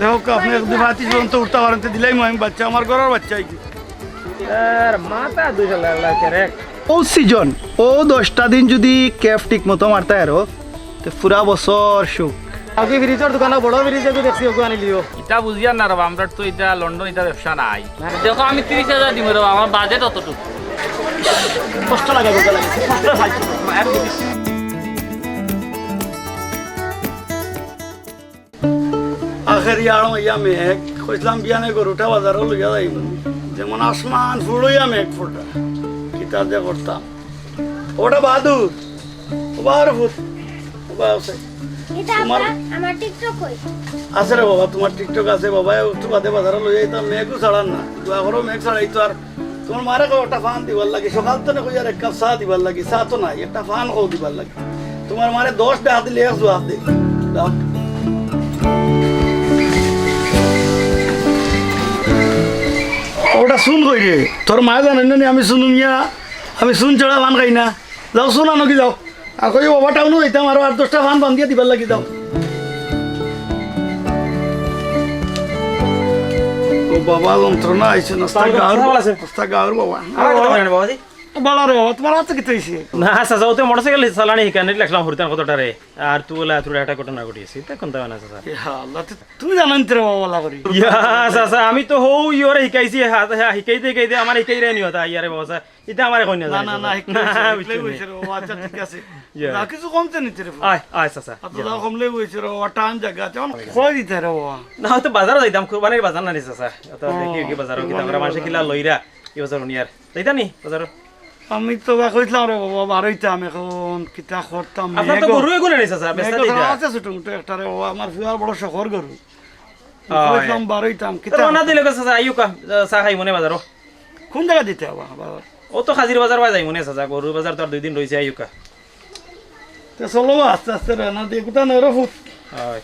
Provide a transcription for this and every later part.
দেখো আপনি একদিন রাতি পর্যন্ত উঠতে পারেন তো দিলেই আমি বাচ্চা আমার ঘরের বাচ্চাই কি মাথা 200 লাগছে রে ও সিজন ও 10টা দিন যদি ক্যাফ ঠিক মতো মারতে আরো তো পুরা বছর সুখ আগে ফ্রিজের দোকানে বড় ফ্রিজ যদি দেখছি ওকে আনি লিও এটা বুঝিয়া না রবা আমরা তো এটা লন্ডন এটা ব্যবসা নাই দেখো আমি 30,000 দিব রবা আমার বাজেট অতটুকু কষ্ট লাগে কষ্ট লাগে কষ্ট হয় আখের ইয়ারো ইয়া মেঘ কইলাম বিয়ানে গরুটা বাজারও লইয়া যাইব যেমন আসমান ফুড়ইয়া মেঘ ফুটা কিতা যে করতাম ওটা বাহাদুর ওবার ফুট ওবার আছে এটা আমার টিকটক কই আছে রে বাবা তোমার টিকটক আছে বাবা একটু বাদে বাজারে লইয়া যাইতাম মেঘও ছাড়ান না দোয়া করো মেঘ ছাড়াই তো আর তোমার মারে একটা ফান দিবার লাগে সকাল তো না কই আর এক কাপ চা দিবার লাগে চা তো নাই একটা ফান খাও দিবার লাগে তোমার মারে 10 টাকা দিলে 1 জবাব দে দাও ওটা শুন কই রে তোর মা জানেন না আমি শুনুন ইয়া আমি শুন ছাড়া ফান খাই না যাও শুন আনো কি যাও আর কই বাবা টাউন হইতাম আরো 8-10টা ফান বান্ধিয়া দিবার লাগি যাও ও বাবা যন্ত্রণা আইছে নাস্তা গাওর বাবা বাবাজি বলা রে বাবা তোমার হাতে কি হইছে না চাচা ওতে মোটরসাইকেল চালানি হিকানে লিখলাম হরিতান কতটারে আর তুই বলে তুই একটা ঘটনা ঘটিয়েছি তা কোনটা না চাচা আল্লাহ তুমি জানেন তো বাবা বলা করি ইয়া চাচা আমি তো হৌ ইয়রে শিকাইছি শিকাইতে আমার শিকাই রে নিও তা ইয়ারে বাবা এটা আমারে কই না না না না হিকলাই হইছে রে বাবা আচ্ছা ঠিক আছে না কিছু কমতে নিতে রে আয় আয় চাচা আতো কমলে হইছে রে বাবা টান জায়গা তেমন কই দিতে রে বাবা না হয়তো বাজারও যাইতাম কুরবানির বাজার না নি চাচা তো দেখি কি বাজারও কি আমরা মানুষ কিলা লইরা এই বাজার নিয়ার যাইতা নি বাজার আমি তো কইলাম রে বাবা বারইতাম এখন কিতা করতাম আপনার তো গরু এগুলো নেই চাচা বেস্তা দিতা আছে ছোট মোটো একটা রে বাবা আমার ফুয়ার বড় শখর গরু কইলাম বারইতাম তো কিতা না দিলে চাচা আইও কা চা খাই মনে বাজারও কোন জায়গা দিতে বাবা ও তো হাজির বাজার বাই যাই মনে চাচা গরুর বাজার তো আর 2 দিন রইছে আইও কা তো চলো আস্তে আস্তে রানা দিয়ে কোথা নরো ফুট হয়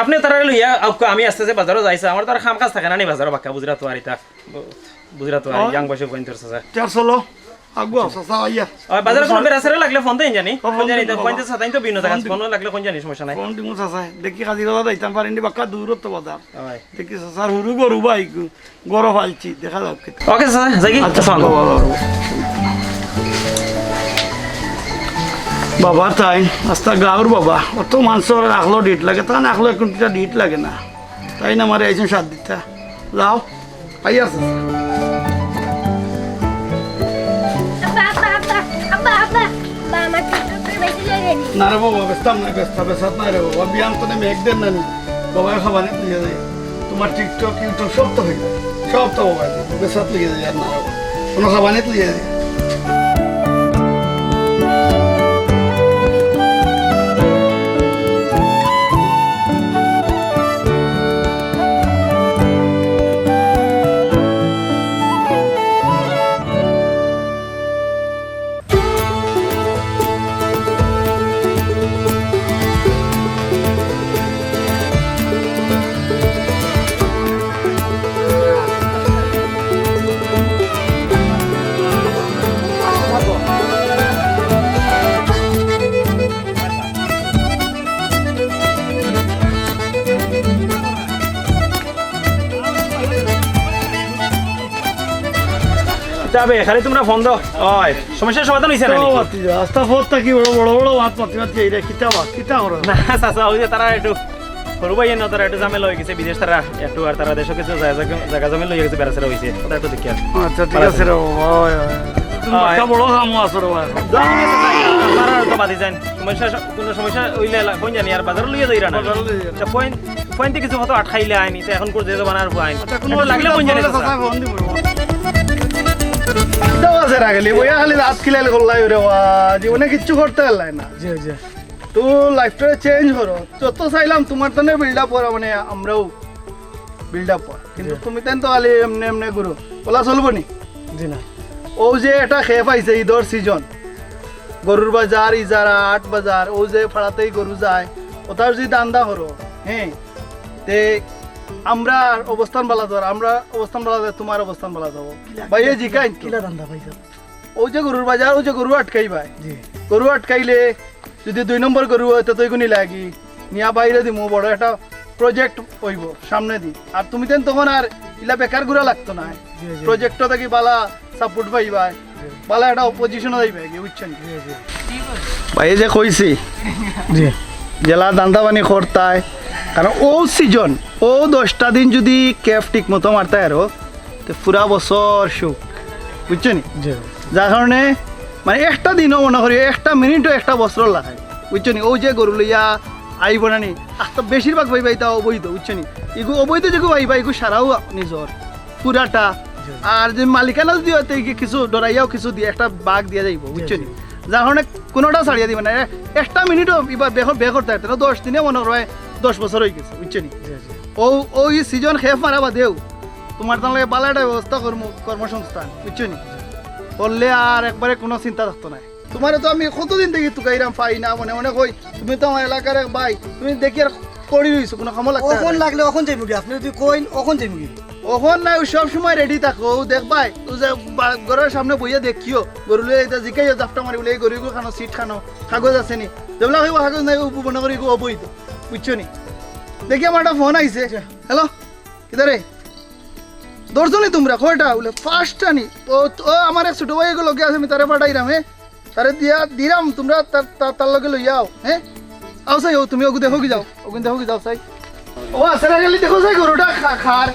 আপনি তারা লইয়া আমি আস্তে আস্তে বাজারও যাইছে আমার তো আর কাম কাজ থাকে না নি বাজারও বাক্কা বুঝরা তো আরিতা বুঝরা তো আর ইয়াং বয়সে কইন তোর চাচা চার চলো আগুয়া সসা আইয়া ওই বাজারে কোন বেরাসরে লাগলে ফোন দেন জানি ফোন জানি তো কইতে সাতাইন তো বিনো জায়গা ফোন লাগলে কোন জানি সমস্যা নাই কোন দিমু সসা দেখি কাজি দাদা দাইতাম পারিনি বাক্কা দূরত তো বাজার হয় দেখি সসার হুরু গরু বাই গরো ফালছি দেখা যাক ওকে চাচা যাই আচ্ছা ফোন বাবা তাই আস্তা গাঁর বাবা অত মাংস রাখলো ডিট লাগে তা না রাখলো এখন ডিট লাগে না তাই না মারে আইসেন সাত দিতা যাও পাই আছে আমার টিকটকের বেশি লাগে নি না রে বাবা বেস্তাম না বেসাত না রে বাবা বিয়ান তো নেমে একদিন না নি বাবা খাবার নিয়ে যায় তোমার টিকটক ইউটিউব সব তো হয়ে যায় সব তো বাবা বেসাত লিয়ে যায় আর না কোনো খাবার নিয়ে লিয়ে যায় যাবে খালি তোমরা ফোন দাও ওই সমস্যার সমাধান হইছে না রাস্তা পথটা কি বড় বড় বড় মাছ মাতি মাতি এই রে কিতা করো না চাচা ওই যে তারা একটু সরু ভাই না তারা একটু জামেলা হয়ে গেছে বিদেশ তারা একটু আর তারা দেশে কিছু জায়গা জমি লইয়া গেছে বেড়াছেরা হয়েছে ওটা একটু দেখি আচ্ছা ঠিক আছে রে বাবা বড় কামও আছে রে বাবা তারা তো বাদি যান সমস্যা কোনো সমস্যা হইলে কোন জানি আর বাজার লইয়া যাইরা না তা পয়েন্ট কিছু মতো আটকাইলে আইনি তো এখন করে যে বানার আইন কোনো লাগলে কোন জানি চাচা ফোন দিব আছে রাখলি বইয়া খালি রাত খিলাইল করলাই রে বাবা জীবনে কিচ্ছু করতে পারলাই না জি জি তো লাইফটা চেঞ্জ করো যত চাইলাম তোমার তো বিল্ড আপ করা মানে আমরাও বিল্ড আপ করা কিন্তু তুমি তেন তো খালি এমনি এমনি করো বলা চলবো নি জি না ও যে এটা খেয়ে পাইছে ঈদর সিজন গরুর বাজার ইজারা 8 বাজার ও যে ফাড়াতেই গরু যায় ওটার যদি দান্দা করো হ্যাঁ তে আমরা অবস্থান বালা ধর আমরা অবস্থান বালা তোমার অবস্থান বালা যাবো ভাই এই জিকাই কিলা দান্দা পাইছ ও যে গরুর বাজার ও যে গরু আটকাই ভাই জি গরু আটকাইলে যদি 2 নম্বর গরু হয় তো তুই কোনি লাগি নিয়া বাইরে দিমু বড় একটা প্রজেক্ট হইব সামনে দি আর তুমি তেন তখন আর ইলা বেকার ঘুরা লাগতো না প্রজেক্টটা থাকি বালা সাপোর্ট পাইবা বালা একটা অপোজিশনও যাইবে কি বুঝছেন ভাই এই যে কইছি জি জেলা দান্দাবানি করতায় কারণ ও সিজন ও 10টা দিন যদি ক্যাফ ঠিক মতো মারতায় আরো তো পুরা বছর সুখ বুঝছেন জি যার কারণে মানে একটা দিনও মনে করি একটা মিনিটও একটা বছর লাগায় বুঝছেন ও যে গরু লইয়া আইব না নি তো বেশিরভাগ ভাই ভাই তা অবৈধ বুঝছেন এগু অবৈধ যেগু ভাই ভাই এগু সারাও নিজর পুরাটা আর যে মালিকানা যদি হয়তো কিছু ডরাইয়াও কিছু দিয়ে একটা বাঘ দিয়ে যাইব বুঝছেন যার কারণে কোনোটা ছাড়িয়ে দিবে না একটা মিনিটও এবার বে করতে পারতে না 10 দিনে মনে হয় 10 বছর হয়ে গেছে বুঝছেন ও ওই সিজন খেয়ে মারা বাদেও তোমার তাহলে বালা একটা ব্যবস্থা কর্মসংস্থান বুঝছেন করলে আর একবারে কোনো চিন্তা থাকতো না তোমার তো আমি কতদিন দেখি তুকাইরাম পাই না মনে মনে কই তুমি তো আমার এলাকার এক ভাই তুমি দেখি আর পড়ি রইছো কোনো কামো লাগতে কখন লাগলে কখন যাইব কি আপনি যদি কইন কখন যাইব কি ওখন নাই সব সময় রেডি থাকো দেখবাই ও যে ঘরের সামনে বইয়া দেখিও গরু লইয়া এটা জিকাইও জাপটা মারি বলে এই গরুগুলো খানো সিট খানো কাগজ আছে নি যেগুলো হইব কাগজ নাই উপবন করি অবৈধ বুঝছো নি দেখি আমার একটা ফোন আইছে হ্যালো কিদারে দর্শনি তোমরা কয়টা বলে ফার্স্টটা নি ও আমার এক ছোট ভাই এগুলো লগে আছে আমি তারে পাঠাইরাম হ্যাঁ তারে দিরাম তোমরা তার লগে লইয়াও হ্যাঁ আও সাই ও তুমি ওগু দেখো কি যাও ওগু দেখো কি যাও সাই ও আসলে গেলি দেখো সাই গরুটা খার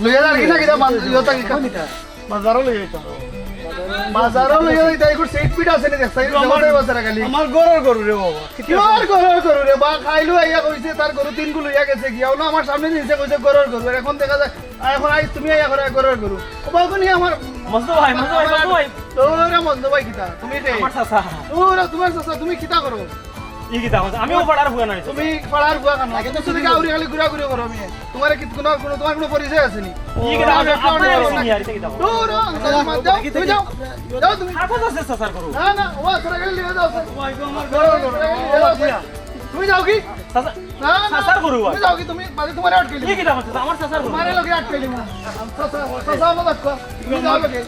লইয়া আর কি না কিটা ইয়তা কি কামিটা বাজারও লইয়া যাইতা বাজারও লইয়া যাইতা এগুলো সেট পিট আছে নি দেখ সাই আমাদের বাজারে গেলি আমার গরুর গরু রে বাবা কি আর গরুর গরু রে বা খাইলো আইয়া কইছে তার গরু তিন গুলো লইয়া গেছে গিয়াও না আমার সামনে দিছে কইছে গরুর গরু এখন দেখা যায় এখন আই তুমি আইয়া করে গরুর গরু ও বাগুনি আমার মস্ত ভাই তোরা মন্দ ভাই কিতা তুমি রে আমার চাচা তোরা তোমার চাচা তুমি কিতা করো ই কি দাম আমিও পড়ার ভুয়া নাই তুমি পাড়ার বুয়া কেন কিন্তু তুমি গাউরি খালি ঘুরা ঘুরে করো আমি তোমার কি কোনো তোমার কোনো পরিচয় আছে নি ই কি দাম আপনার সিনিয়র কি দাম তোরা তুমি যাও যাও তুমি কাগজ আছে চাচার করু না না ও তোরা গেলে লিয়ে যাও তুমি যাও কি চাচা না না চাচার করু তুমি যাও কি তুমি বাজে তোমার আটকে ই কি দাম আছে আমার চাচার করু তোমার লগে আটকে লিমু চাচা মত কো তুমি যাও লগে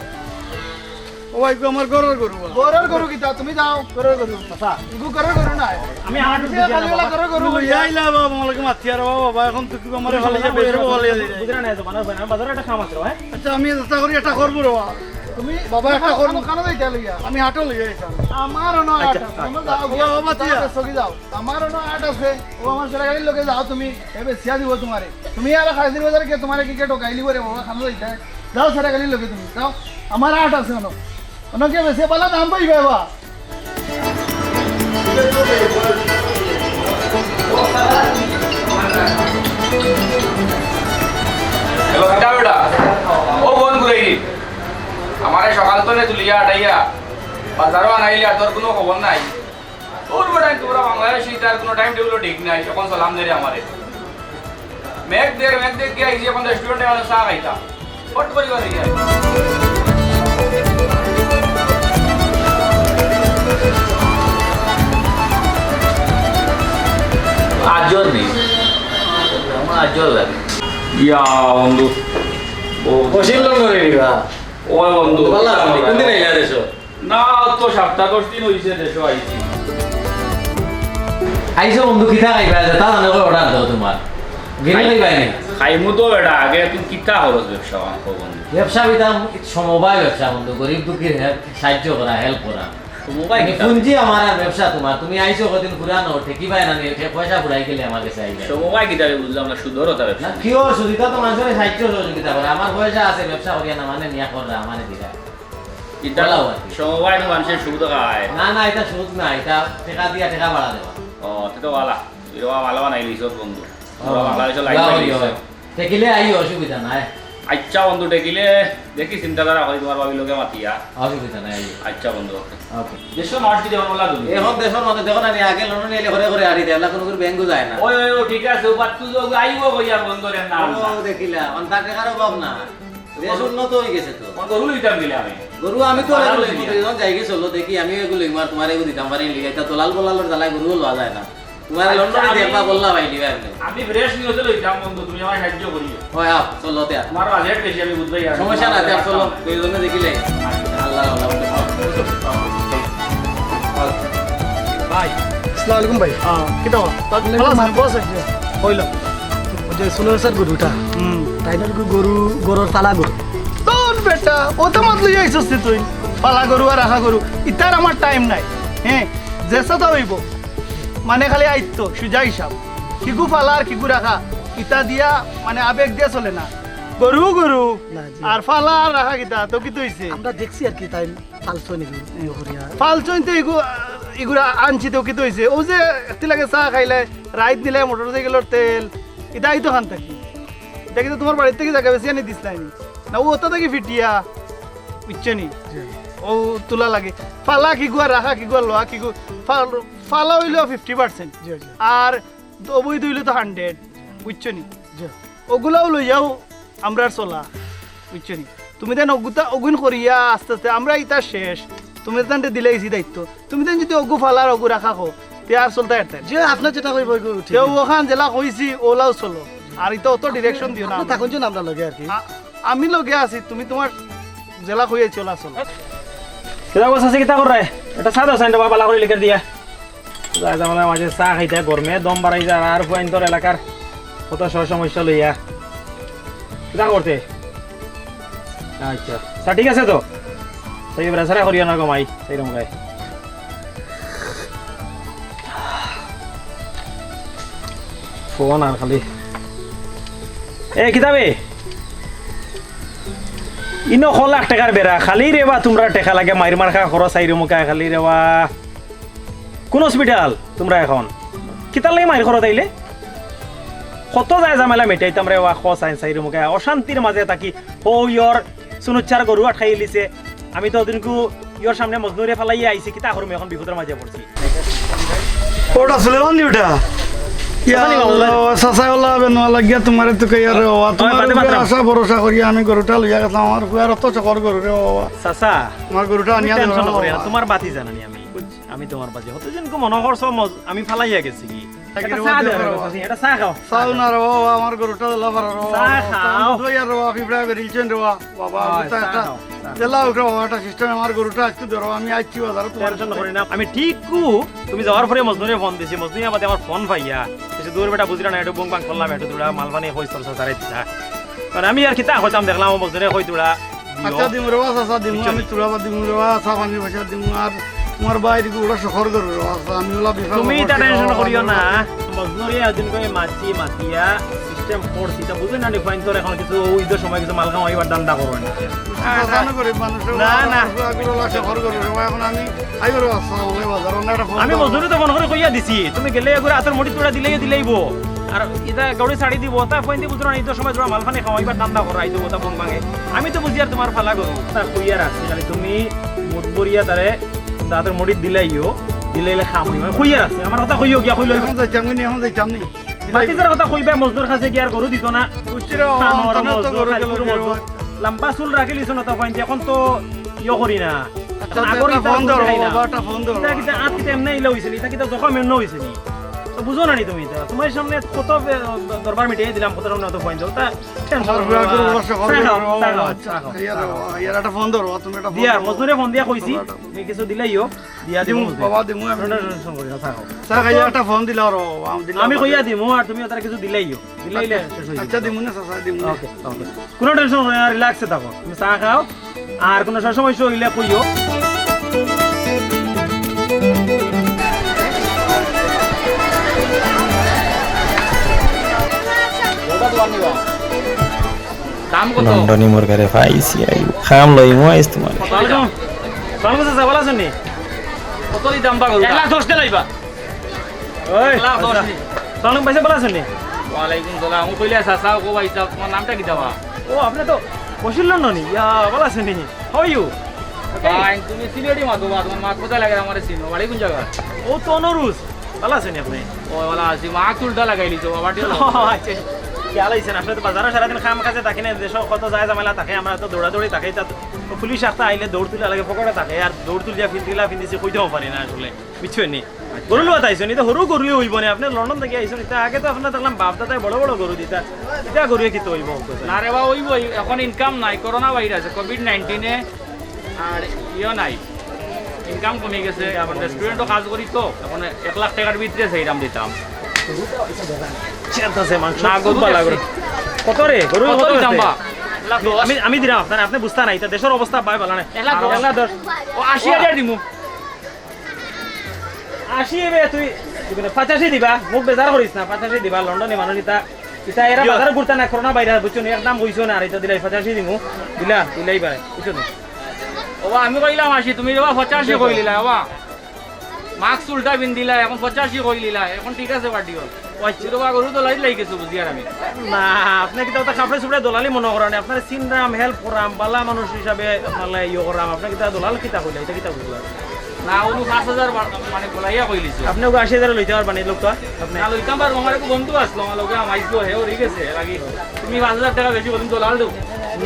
ওই গো আমার গরুর গরু গরুর গরু কিতা তুমি যাও গরুর গরু চাচা ইগু গরুর গরু না আমি হাঁটু খালিওয়ালা গরুর গরু লইয়া আইলা বাবা আমাকে মাতি আর বাবা এখন তো কি আমার ভালো যাবে ভালো যাবে বুঝরা নাই তো বানার বানার বাজারে একটা খাম আছে হ্যাঁ আচ্ছা আমি চেষ্টা করি এটা করব রে বাবা তুমি বাবা একটা করবো কানো যাইতা লইয়া আমি হাঁটো লইয়া আইতাম আমারও না আট তোমরা যাও বাবা, বাবা, তিয়া। সগি যাও আমারও না আট আছে ও আমার সেরা গাড়ির লগে যাও তুমি এবে সিয়া দিব তোমারে তুমি আর খাইদিন বাজারে কে তোমারে কি কে ঢোকাইলি বরে বাবা খানো যাইতা যাও সেরা গাড়ির লগে তুমি যাও আমার আট আছে ওনো ওনো কে বেশি পালা দাম পাইবে বাবা এলো কিটা বেটা ও বন ঘুরাই আমারে সকাল তো নে তুলিয়া আটাইয়া বাজারও আনাইলি আর তোর কোনো খবর নাই তোর বেটা তোরা বাংলাদেশি তার কোনো টাইম টেবিল ঠিক নাই এখন সালাম দে রে আমারে মেঘ দেখ গিয়া ইজি এখন রেস্টুরেন্টে গেলে চা খাইতা ফট করে করে গিয়া আজল নেই আমার আজল লাগে ইয়া বন্ধু ও বসিল করে দিবা ও বন্ধু কোন দিন আইলা দেশো না তো সপ্তাহ 10 দিন হইছে দেশো আইছি আইসো বন্ধু কিতা খাইবা তা জানো করে অর্ডার দাও তোমার গিনে খাইবা নি খাইমু তো বেটা আগে তুমি কিটা খরচ ব্যবসা বন্ধু ব্যবসা বিতা সমবায় ব্যবসা বন্ধু গরিব দুঃখীর সাহায্য করা হেল্প করা মোবাইল পুঞ্জি আমার আর ব্যবসা তোমার তুমি আইসো কদিন ঘুরানো ঠেকিবাই না নিয়ে পয়সা ঘুরাই গেলে আমার কাছে আইবে সমবায় কিটা বুঝলাম না সুদরতা ব্যবসা না কিওর সুবিধা তো মানুষের সাহায্য সহযোগিতা করে আমার পয়সা আছে ব্যবসা করিয়া না মানে নিয়া কররা মানে দিরা কিটা বলাও আর কি। সমবায় তো মানুষের সুবিধা খায় না না এটা সুদ না এটা টাকা দিয়া টাকা বাড়া দেওয়া ও তো ভালো এরকম ভালো বানাই লিস বন্ধু আমরা বাংলাদেশের লাইন পাই ঠেকিলে আই অসুবিধা নাই আচ্ছা বন্ধু দেখিলে দেখি চিন্তাধারা হয় তোমার ভাবি লোকে মাতিয়া অসুবিধা নাই আই আচ্ছা বন্ধু ওকে দেশো মাঠ কি দেওয়ার বলা তুমি এখন দেশের মধ্যে দেখো না আমি আগে লোন নিলে ঘরে ঘরে আড়ি দেয় কোনো করে ব্যাংকও যায় না ওই ওই ঠিক আছে বাট তুই আইবো কইয়া বন্ধু রে না ও দেখিলা অন্তার টাকার অভাব না দেশ উন্নত হয়ে গেছে তো গরু দিতাম দিলে আমি গরু আমি তো যখন যাই গেছিল দেখি আমি এগুলো ইমার তোমার এগুলো দিতাম পারি লিখে এটা তো লাল বলালোর জ্বালায় গরুও লওয়া যায় না তোমার লন্ডনে দেখবা বললা ভাই লিবা এমনি আমি ফ্রেশ নিউজে লইতাম বন্ধু তুমি আমার সাহায্য করিও হয় আপ চলো তে তোমার বাজেট বেশি আমি বুঝবাই আর সমস্যা না তে চলো দুইজনে দেখিলে আল্লাহ আল্লাহ ভাই আসসালামু আলাইকুম ভাই কিটা ভালো আছেন বস হইলো যে সুলভেশ্বর গরুটা তাইনের গরুর পালা গরু তোর বেটা ও তো মাত লইয়া আইছস তুই পালা গরু আর রাখা গরু ইতার আমার টাইম নাই হ্যাঁ যেসা তো হইব মানে খালি আইত্য সুজা হিসাব কিগু পালা আর কিগু রাখা ইতা দিয়া মানে আবেগ দিয়া চলে না গরু গরু না, জি। আর ফালা আর রাখা কিতা তো কি হইছে আমরা দেখছি আর কি তাই ফালছো নাকি ফালচইতে এগুলা আনছি তো কি হইছে ও যে একটি লাগে চা খাইলে রাইত দিলে মোটর সাইকেলের তেল এটাই তো খান থাকি এটা কিন্তু তোমার বাড়ির থেকে জায়গা বেশি আনি দিস নাইনি না ও ওটা থেকে ফিটিয়া বুঝছো নি ও তোলা লাগে ফালা কি গুয়া রাখা কি গুয়া লোয়া কি ফালা হইলো 50% আর অবৈধ হইলো তো 100 বুঝছো নি ওগুলাও লই যাও আমরা চলা বুঝছো নি তুমি দেন অগুন করিয়া আস্তে আস্তে আমরা ইটা শেষ তুমি দেন দিলে ইসি দায়িত্ব তুমি দেন যদি অগু ফালার অগু রাখা হো তে আর চলতে একটা যে আপনার যেটা কইব তে ওখান জেলা কইছি ওলাও চলো আর ইটা অত ডিরেকশন দিও না থাকুন যে আমরা লগে আর কি আমি লগে আছি তুমি তোমার জেলা কইয়া চলা চলো কিতা বস আছে কিতা করে এটা সাদা সাইন্ড বাবা লাগরি লিখে দিয়া যাই জামালা মাঝে চা খাইতে গরমে দম বাড়াই যা আর পয়েন্ট তোর এলাকার কত সমস্যা লইয়া কিতা করতে আচ্ছা ঠিক আছে তো সেই ব্রাসারা করিও না কমাই সেইরকম গায় ফোন আর খালি এ কিতাবে ইনো 1 লাখ টাকার বেড়া খালি রেবা তোমরা টেকা লাগে মাইর মার খা খরচ আইরে মুখা খালি রেবা কোন হসপিটাল তোমরা এখন কিতার লাগে মাইর খরচ আইলে কত যায় জামেলা মেটাইতাম রে ওয়া খস আইন সাইরে মুখা অশান্তির মাঝে থাকি ও ইয়র সুনুচ্চার গরু আটকাই লিছে আমি তো ওদিনকু ইয়র সামনে মজনুরে ফালাইয়া আইছি কিতা করম এখন বিপদের মাঝে পড়ছি ওটা সুলেমান দিউটা চাচা ওলা বেনোয়া লাগিয়া তোমার তো কই আর তোমার আশা ভরসা করি আমি গরুটা লইয়া গেলাম আমার কুয়ার অত চকর গরু রে বাবা চাচা তোমার গরুটা আনিয়া টেনশন করি না তোমার বাতি জানানি আমি তোমার বাতি হতো যেনকু মনে করছো আমি ফালাইয়া গেছি কি এটা চা খাও চাও না রে বাবা আমার গরুটা লাভার রে চা খাও দইয়া রে বাবা ফিবরা বেরিয়েছেন রে বাবা চা একটা খাও জেলা উঠো একটা সিস্টেম আমার গরুটা আজকে ধরো আমি আইছি বাজারে তোমার টেনশন করি না আমি ঠিক তুমি যাওয়ার পরে মজনুরে ফোন দিছি মজনুরে আমাদের আমার ফোন পাইয়া কিছু দূর বেটা বুঝলা না একটু বুং বাং করলাম একটু তোরা মালবানি হইস তোর সারে দিছা কারণ আমি আর কিতা হইতাম দেখলাম মজনুরে হই তোরা আচ্ছা দিমু রে চাচা দিমু আমি তোরা দিমু রে চা পানি পয়সা দিমু আর তোমার বাইরে ওটা শহর গরু রে আমি ওলা বিফা তুমি এটা টেনশন করিও না মজনুরে একদিন কই মাতিয়া সিস্টেম করছি তা বুঝলেন না ফাইন তোর এখন কিছু ঈদের সময় কিছু মাল খাওয়া এবার দান্দা করো না জানো করে মানুষ না না ওলা শহর গরু রে এখন আমি আইব রে আসলে বাজার না একটা আমি মজনুরে তো ফোন করে কইয়া দিছি তুমি গেলে এগুলো হাতের মুড়ি তোরা দিলেইবো আর এটা গৌড়ি শাড়ি দিব তা ফোন দিয়ে বুঝলো না ঈদের সময় তোরা মালখানে খাওয়া এবার দান্দা করো আইতো তা বং ভাঙে আমি তো বুঝি আর তোমার ফালা করো তা কইয়া রাখছি খালি তুমি মুঠ বরিয়া তারে হাতের মুড়ি দিলাইও দিলাইলে খাম হইবা কইয়া রাখছি আমার কথা কইও গিয়া কইলো এখন যাইতাম নি এখন যাইতাম নি বাতিজার কথা কইবা মজদুর কাছে কি আর গরু দিত না কুচিরে অন্তনে তো গরু গেল লম্বা চুল রাখিলিছ না তো ফাইন এখন তো ইয় করি না আগর ফোন ধরো বাটা ফোন ধরো এটা কিটা আত কিটা এমনি ইলা হইছে এটা কিটা জখম এমনি হইছে নি তো বুঝো না নি তুমি তো তোমার সামনে কত দরবার মিটিয়ে দিলাম কত সামনে তো ফাইন দাও তা টেনশন করো ইয়ার একটা ফোন ধরো তুমি একটা দিয়া মজদুরে ফোন দিয়া কইছি তুমি কিছু দিলাইও দিয়া দিমু বাবা দিমু টেনশন করি না থাকো চা খাইয়া একটা ফোন দিলা র আমি কইয়া দিমু আর তুমি ওটার কিছু দিলাইও দিলাইলে শেষ হই আচ্ছা দিমু না চাচা দিমু ওকে ওকে কোনো টেনশন করি না রিল্যাক্সে থাকো তুমি চা খাও আর কোনো সমস্যা হইলে কইও দাম কত লন্ডনে মোর ঘরে পাইছি খাম লই মো আইস তোমার ওয়ালাইকুম ওয়ালাইকুম আসসালাম ভালো আছেন নি কত দি দাম পাগল 1,10,000 তে লাইবা ওই 1,10,000 সালাম ভাই ভালো আছেন নি ওয়ালাইকুম সালাম আমি কইলা চাচা কো ভাই তোমার নামটা কি দাও ও আপনি তো বসিল লন্ডন নি ইয়া ভালো আছেন নি হাউ আর ইউ ভাই তুমি সিনিয়রটি মাতো বা তোমার মাত কোথায় লাগে আমার সিনো বাড়ি কোন জায়গা ও তো অনুরুজ ভালো আছেন আপনি ও ওলা আসি মা চুলটা লাগাইলি তো বাবাটি আচ্ছা কি আলাইছেন আপনি তো বাজারে সারাদিন খাম কাজে থাকি না দেশ কত যায় ঝামেলা থাকে আমরা তো দৌড়াদৌড়ি থাকি তা পুলিশ একটা আইলে দৌড় তুলে লাগে পকেটে থাকে আর দৌড় তুলিয়া ফিন্দিছি কইতেও পারি না আসলে বুঝছেন নি গরু লোয়া আইসেন এটা সরু গরু হইব না আপনি লন্ডন থেকে আইসেন এটা আগে তো আপনার দেখলাম বাপ দাদায় বড় বড় গরু দিতা এটা গরুয়ে কি তো হইব না রে বা ওইব এখন ইনকাম নাই করোনা ভাইরাস কোভিড-19 এ আর ইও নাই ইনকাম কমে গেছে এখন রেস্টুরেন্টও কাজ করি তো এখন 1 লাখ টাকার ভিতরে সেইরাম দিতাম চেতাছে মাংস না, খুব গরু ভালো দেখছি। করে। কত রে গরু কত কত দিতাম বা? আমি দিলাম আপনার আপনি বুঝতা নাই তা দেশের অবস্থা ভাই ভালো নাই এক লাখ দশ। 1,10,000 ও 80,000 দিমু 80 এবে তুই 85 দিবা মুখ বেজার করিস না 85 দিবা লন্ডনে মানুষ ইতা এরা বাজারে ঘুরতে না করোনা বাইরে বুঝছো না একদম কইছো না আর এটা দিলাই 85 দিমু দিলাই পারে বুঝছো না ওবা আমি কইলাম 80 তুমি বাবা 85 কইলিলা বাবা মাস্ক উল্টা বিন্দিলা এখন 85 কইলিলা এখন ঠিক আছে বাড়ি হল ওই বাবা গরু তো লাই গেছো বুঝি আর আমি না আপনি কি তাও কাপড়ে সুপড়ে দলালি মনে করেন আপনার সিনরাম হেল্প করাম বালা মানুষ হিসাবে আপনার ইয়ে করাম আপনি কি তা দলাল কিতা কইলা এটা কিতা কইলা না ওনু 5000 মানে বলাইয়া কইলিছে আপনি ওকে 80,000 লইতে পারবেন এই লোকটা আপনি না লইতাম পারবো আমার এক বন্ধু আসলো আমার লগে আমাইছো হে ওরি গেছে লাগি তুমি 5000 টাকা বেশি বলুন দলাল দাও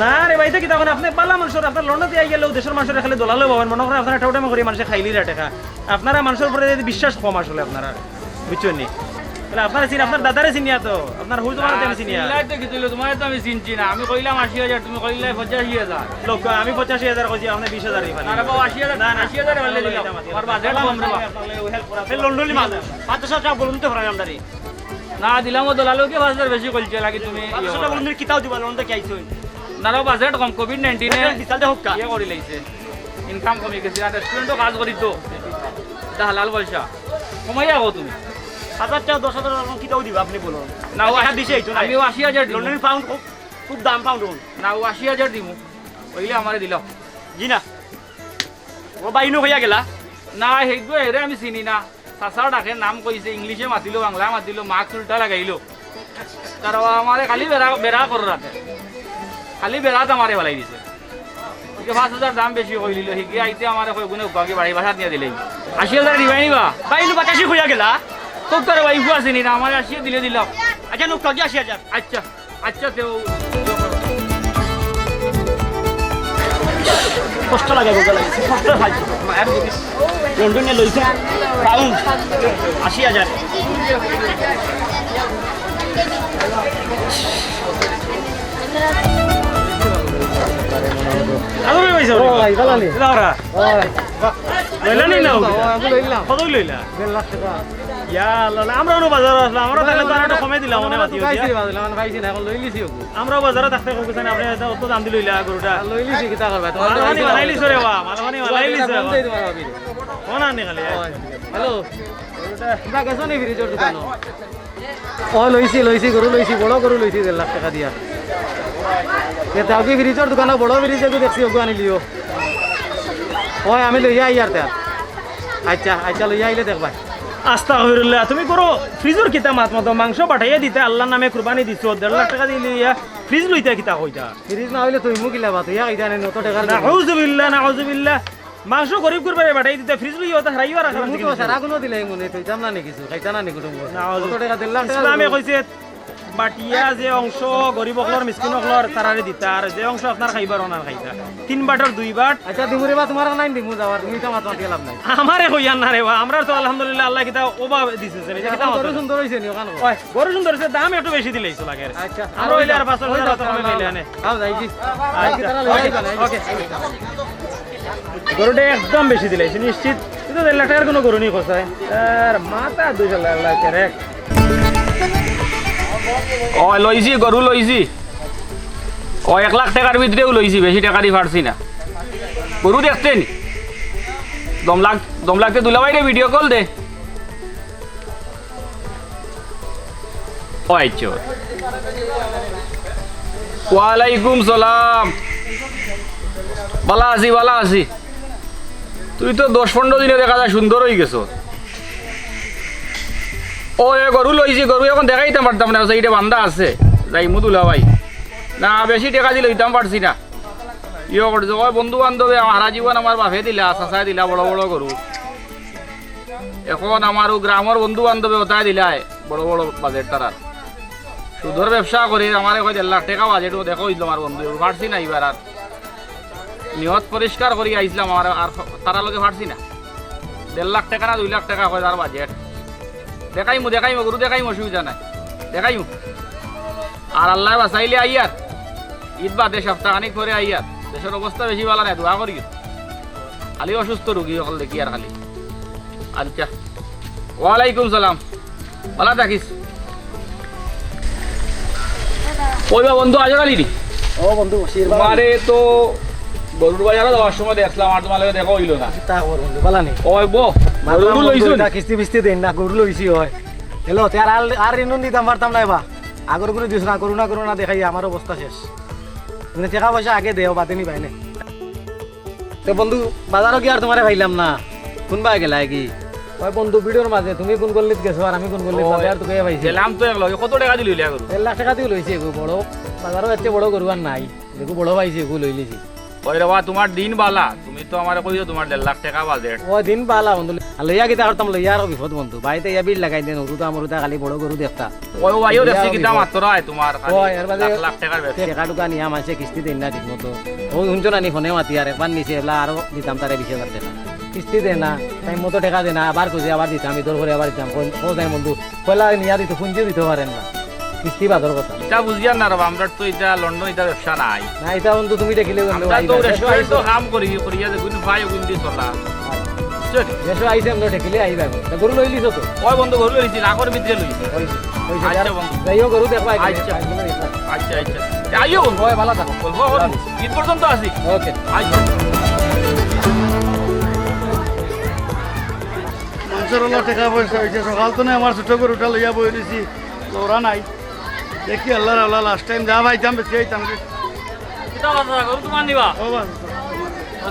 না রে ভাই তো কি তখন আপনি বালা মানুষের আপনার লন্ডনে আই গেলেও দেশের মানুষের খালি দলালে পাবেন মনে করেন আপনারা ঠাউটামা করে মানুষে খাইলি রে টাকা আপনারা মানুষের উপরে যদি বিশ্বাস কম আসলে আপনারা বুঝছেন নি তাহলে আপনারা চিনি আপনার দাদারে চিনিয়া তো আপনার হুজুর আমি চিনিয়া চিল্লাইতে গেছিল তোমার তো আমি চিনছি না আমি কইলাম 80000 তুমি কইলে 85000 লোক আমি 85,000 কইছি আপনি 20,000 দিবেন না রে বাবা 80000 না, না। 80000 বললে দিলাম আমার বাজেট কম রে বাবা। লন্ডলি মাছ 500 টাকা বলুন তো ফরান আমদারি না দিলাম ও দলালকে 5000 বেশি কইছে লাগি তুমি 500 টাকা বলুন কিতাও দিবা লন্ডন কি আইছো না রে বাজেট কম কোভিড 19 এ বিশাল দে হোক্কা ইয়ে করি লাইছে ইনকাম কমে গেছে আর রেস্টুরেন্টও কাজ করি তো দা হালাল পয়সা কমাই আগো তুমি 1000 টাকা 10,000 টাকা কিতাও দিবা আপনি বলুন না ও টাকা দিছে এইতো না আমি 80000 দিলাম লন্ডন পাউন্ড খুব দাম পাউন্ড না ও 80000 দিমু কইলে আমারে দিলাম জি না ও বাইনো হইয়া গেলা না হেইগো এরে আমি চিনি না সাসা ডাকে নাম কইছে ইংলিশে মাতিলো বাংলা মাতিলো মাস্ক উল্টা লাগাইলো কারণ আমারে খালি বেড়া করে রাখে খালি বেড়াত আমারে বলাই দিছে 5000 দাম বেশি কই দিল হিগে আইতে আমারে কই গুনে উপাকে বাড়ি ভাষা নিয়ে দিলেই 80000 দিবাই নিবা বাইনো 85 হইয়া গেলা তোর তোর ওয়াইফ আসেনি না আমারে 80 দিলে দিলাম আচ্ছা নুক কাগি 80,000 আচ্ছা আচ্ছা তেও কষ্ট লাগে গোগা লাগে কষ্ট হয় মায়ের যদি লন্ডনে লইছে পাউন্ড 80,000 আদরে ভাই স্যার ভাই গালালি দাওরা লইলা নি নাও লইলাম কত লইলা 1.5 লাখ টাকা ইয়া আল্লাহ আমরাও নো বাজারে আসলাম আমরা তাহলে তো আরো কমে দিলাম মনে বাতি পাইছি বাজলাম পাইছি না এখন লই লিছি ওগো আমরাও বাজারে থাকতে কইছেন আপনি অত দাম দি লইলা গরুটা লই লিছি কি তা করবা মালহানি বানাইলিছ রে বা মালহানি বানাইলিছ কম দেই তোমার ভাবি কোনা নি খালি হ্যালো বা গেছো নি ফ্রিজর দোকান ও লইছি গরু লইছি বড় গরু লইছি 1.5 লাখ টাকা দিয়া এটা আগে ফ্রিজর দোকান বড় ফ্রিজ একটু দেখছি ওগো আনি লিও ওই আমি লইয়া আইয়ার তা আচ্ছা আচ্ছা লইয়া আইলে দেখবা আস্তাগফিরুল্লাহ তুমি করো ফ্রিজর কিতা মাত মতো মাংস পাঠাইয়া দিতে আল্লাহর নামে কুরবানি দিছো 1.5 লাখ টাকা দিলি ফ্রিজ লইতা কিতা কইতা ফ্রিজ না হইলে তুই মুকিলা বাত ইয়া ইদানে নত টাকার নাউযুবিল্লাহ মাংস গরিব কুরবানি পাঠাই দিতে ফ্রিজ লইয়া তা হারাইয়া রাখা মুই তো সারা কোনো দিলাই মনে তুই জাম না নি কিছু খাইতা না নি কুটুম্ব কত টাকা 1.5 লাখ টাকা ইসলামে কইছে বাটিয়া যে অংশ গরিব অকলর মিসকিন অকলর তারারে দিতা আর যে অংশ আপনার খাইবার ওনার খাইতা 3 বাটার 2 বাট আচ্ছা দিমুরে বা তোমার নাই দিমু যাওয়ার তুমি তো মাত মাতি লাভ নাই আমারে কইয়ান না রে বা আমরা তো আলহামদুলিল্লাহ আল্লাহ কিতা ওবা দিছে এটা কিতা গরু সুন্দর হইছে নি ওখানে ওই গরু সুন্দর হইছে দাম একটু বেশি দিলেইছো লাগে আচ্ছা আমরা হইলে আর 500 টাকা কমে পাইলে আনে আও যাইছি আচ্ছা, তারা লই আইতা ওকে গরুটা একদম বেশি দিলাইছে নিশ্চিত কিন্তু 1.5 লাখ টাকার কোনো গরু নেই কোথায় আর মাথা 2 লাখ টাকা ও লইছি গরু লইছি ও 1 লাখ টাকার ভিতরেও লইছি বেশি টাকা দি পারছি না গরু দেখতেন দম লাগতে দুলাভাই রে ভিডিও কল দে ওই চোর ওয়ালাইকুম সালাম বালা আছি তুই তো 10-15 দিনে দেখা যায় সুন্দর হয়ে গেছো ও এ গরু লইছি গরু এখন দেখাইতে পারতাম না সেইটা বান্ধা আছে যাই মুদুলা ভাই না বেশি টাকা দিয়ে লইতাম পারছি না ইয়ে করছে ওই বন্ধু বান্ধবে হারা জীবন আমার বাপে দিলা চাচাই দিলা বড় বড় গরু এখন আমার গ্রামের বন্ধু বান্ধবে ওটাই দিলাই বড় বড় বাজেট তারা সুদর ব্যবসা করি আমার এখন 1.5 লাখ টাকা বাজেট দেখো আমার বন্ধু পারছি না এবার আর নিয়ত পরিষ্কার করি আইছিলাম আমার আর তারা লোকে পারছি না 1.5 লাখ টাকা না 2 লাখ টাকা হয় তার বাজেট দেখাইমু গরু দেখাইমু অসুবিধা নাই দেখাইমু আর আল্লাহ বাঁচাইলে আইয়ার ঈদ বাদে সপ্তাহখানিক পরে আইয়ার দেশের অবস্থা বেশি ভালো নাই দোয়া করি খালি অসুস্থ রুগী সকল দেখি আর খালি আচ্ছা ওয়ালাইকুম সালাম ভালো থাকিস ওইবা বন্ধু আজ কালি ও বন্ধু বসির তোমারে তো গরুর বাজারে যাওয়ার সময় দেখলাম আর তোমার দেখা হইলো না তা খবর বন্ধু বালা নেই ওই বো গরু লইছো না কিস্তি বিস্তি দেন না গরু লইছি হয় হ্যালো তার আর ঋণ দিতাম পারতাম না বা আগর কোনো দিস না করু না দেখাই আমার অবস্থা শেষ তুমি টাকা পয়সা আগে দেও বাদে নি পাই না তো বন্ধু বাজারও কি আর তোমারে ভাইলাম না কোনবা গেলা কি ওই বন্ধু ভিডিওর মাঝে তুমি কোন গল্লিত গেছো আর আমি কোন গল্লিত মাঝে আর তোকে পাইছি গেলাম তো এক লগে কত টাকা দিলি লিয়া গরু 1 লাখ টাকা দিয়ে লইছি এগো বড় বাজারও এত বড় গরু আর নাই দেখো বড় পাইছি এগো লই লিছি ওই রে বা তোমার দিন বালা তুমি তো আমারে কইছো তোমার 1.5 লাখ টাকা বাজেট ও দিন বালা বন্ধু লইয়া কিতা করতাম লইয়া আর বিপদ বন্ধু বাড়িতে ইয়া বিল লাগাই দেন ওরু তো আমার খালি বড় গরু দেখতা ওই ভাইও দেখছি কিটা মাত্র আয় তোমার ও এর বাদে লাখ টাকার বেশি টাকা টুকা নিয়ে মাসে কিস্তি দেন না ঠিক মতো ওই শুনছো না নি ফোনে মাতি আর একবার নিচে এলা আরো দিতাম তারে 20,000 টাকা কিস্তি দেয় না টাইম মতো টাকা দেয় না আবার খুঁজে আবার দিতাম আমি দর করে আবার দিতাম পৌঁছাই বন্ধু পয়লা নিয়া দিত পুঁজিও দিতে পারেন না কিস্তি বাদর কথা এটা বুঝিয়া না রে আমরা তো এটা লন্ডন এটা ব্যবসা নাই না এটা বন্ধু তুমি দেখিলে আমরা তো রেস্টুরেন্ট তো কাম করি করিয়া যে গুণ ভাই গুণ দি চলা চল দেশো আইছে আমরা দেখিলে আইবা গরু লই লিছো তো ওই বন্ধু গরু লইছি নাকর ভিতরে লইছি আচ্ছা বন্ধু যাইও গরু দেখবা আচ্ছা আচ্ছা আইও বন্ধু ওই ভালো থাকো ঈদ পর্যন্ত আসি ওকে আচ্ছা মানুষের হলো টাকা পয়সা হয়েছে সকাল তো আমার ছোট গরুটা লইয়া বই দিছি ওরা নাই দেখি আল্লাহর আল্লাহ লাস্ট টাইম যা পাইতাম বেশি আইতাম কিটা কথা গরু তোমার নিবা ও বাস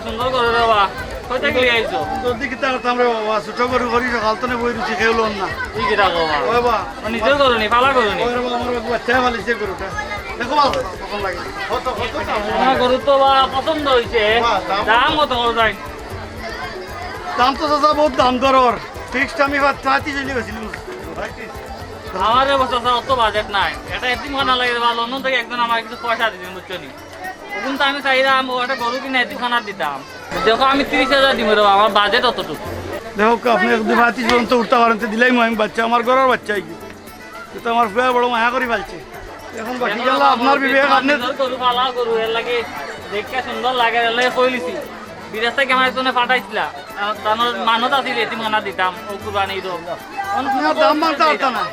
সুন্দর করে রে বা কই থেকে লিয়ে আইছো যদি কিতা করতাম রে বাবা ছোট গরু করি সকাল তো বই দিছি খেউল না তুই কিটা কও ও বাবা নিজে করো নি পালা করো নি ওই বাবা আমার বাচ্চা ফালিছে গরুটা দেখো ভালো কখন লাগে কত কত আমার গরু তো বা পছন্দ হইছে দাম কত করে যাই দাম তো চাচা বহুত দাম দরর ফিক্সড আমি 35 চলে গেছিলাম আমার অবস্থা অত বাজেট নাই এটা এতিমখানা লাগে বা লন্ডন থেকে একজন আমার কিছু পয়সা দিতেন বুঝছো নি ওখান তো আমি চাইলাম ও একটা গরু কিনে এতিমখানা দিতাম দেখো আমি 30,000 দিব রে আমার বাজেট অতটুকু দেখো আপনি 35 পর্যন্ত উঠতে পারেন তো দিলাই আমি বাচ্চা আমার ঘরের বাচ্চাই কি তো আমার ফুয়া বড় মায়া করে ফেলছে এখন বাকি গেল আপনার বিবেক আপনি গরু পালা গরু এর লাগে দেখতে সুন্দর লাগে এর লাগে কইলিছি বিদেশ থেকে আমার একজনে পাঠাইছিলা তার মানত আছিল এতিমখানা দিতাম ও কুরবানি ঈদ আপনার দাম মানতে পারতা না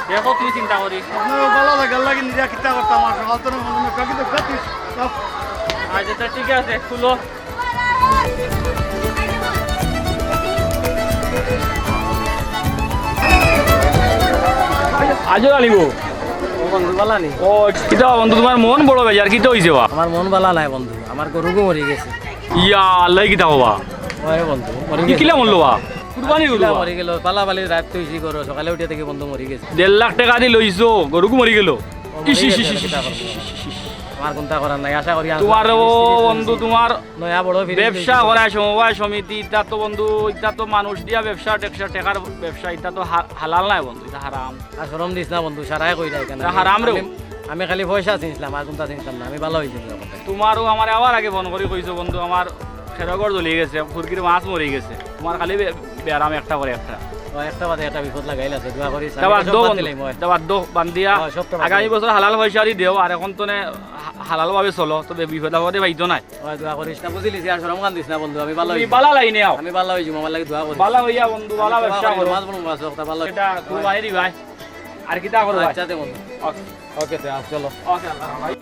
দেখো তুমি চিন্তা করি আপনার ভালো লাগে লাগে নিজে কিতা করতাম আমার সকাল তো মনে কাকি তো কাটিস আচ্ছা ঠিক আছে খুলো আজও আলিব ও বন্ধু বালা নেই ও কিটা বন্ধু তোমার মন বড় বেজার কিটা হইছে বা আমার মন বালা নাই বন্ধু আমার গরুগো মরে গেছে ইয়া আল্লাহ কিটা হবা ওই বন্ধু মরে কি কিলা মরলো বা কুরবানি গরু বা? মরে গেল পালা পালি রাত তৈছি গরু সকালে উঠে থেকে বন্ধু মরে গেছে 1.5 লাখ টাকা দি লইছো গরুকে মরি গেল ইস ইস ইস ইস ইস। আমার কোনটা করার নাই আশা করি তোমার ও বন্ধু তোমার নয়া বড় ব্যবসা করায় সমবায় সমিতি এটা তো বন্ধু এটা তো মানুষ দিয়া ব্যবসা টেকার ব্যবসা এটা তো হালাল নাই বন্ধু এটা হারাম আর শরম দিস না বন্ধু সারাই কই যায় কেন এটা হারাম রে আমি খালি পয়সা চিনছিলাম আর কোনটা চিনতাম না আমি ভালো হয়েছিল তোমারও আমার আবার আগে ফোন করে কইছো বন্ধু আমার খেরগড় জ্বলিয়ে গেছে ফুরকির মাছ মরে গেছে তোমার খালি ব্যারাম একটা করে একটা একটা বাদে একটা বিপদ লাগাইল আছে দোয়া করি দাবার দো বান্দিয়া আগামী বছর হালাল পয়সা দি দেও আর এখন তো হালাল ভাবে চলো তবে বিপদ আপদে বাইতো নাই দোয়া করিস না বুঝলিস আর শরম কান দিস না বন্ধু আমি ভালো তুমি বালা লাইনে আও আমি ভালো হইছি আমার লাগি দোয়া করি বালা হইয়া বন্ধু বালা ব্যবসা করো মাছ বলুন মাছ একটা ভালো এটা কুরবানি দি ভাই আর কিটা করো ভাই আচ্ছা দে বন্ধু ওকে তে চলো ওকে আল্লাহ ভাই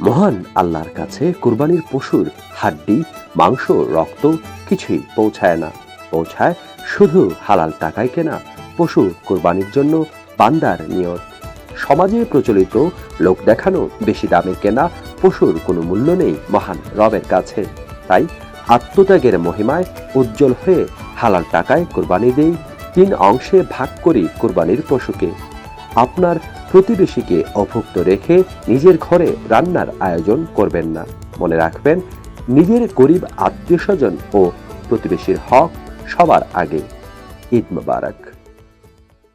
মহান আল্লাহর কাছে কুরবানির পশুর হাড্ডি মাংস রক্ত কিছুই পৌঁছায় না পৌঁছায় শুধু হালাল টাকায় কেনা পশু কুরবানির জন্য বান্দার নিয়ত সমাজে প্রচলিত লোক দেখানো বেশি দামে কেনা পশুর কোনো মূল্য নেই মহান রবের কাছে তাই আত্মত্যাগের মহিমায় উজ্জ্বল হয়ে হালাল টাকায় কুরবানি দেই 3 অংশে ভাগ করি কুরবানির পশুকে আপনার প্রতিবেশীকে অভুক্ত রেখে নিজের ঘরে রান্নার আয়োজন করবেন না মনে রাখবেন নিজের গরিব আত্মীয়স্বজন ও প্রতিবেশীর হক সবার আগে ঈদ মোবারক।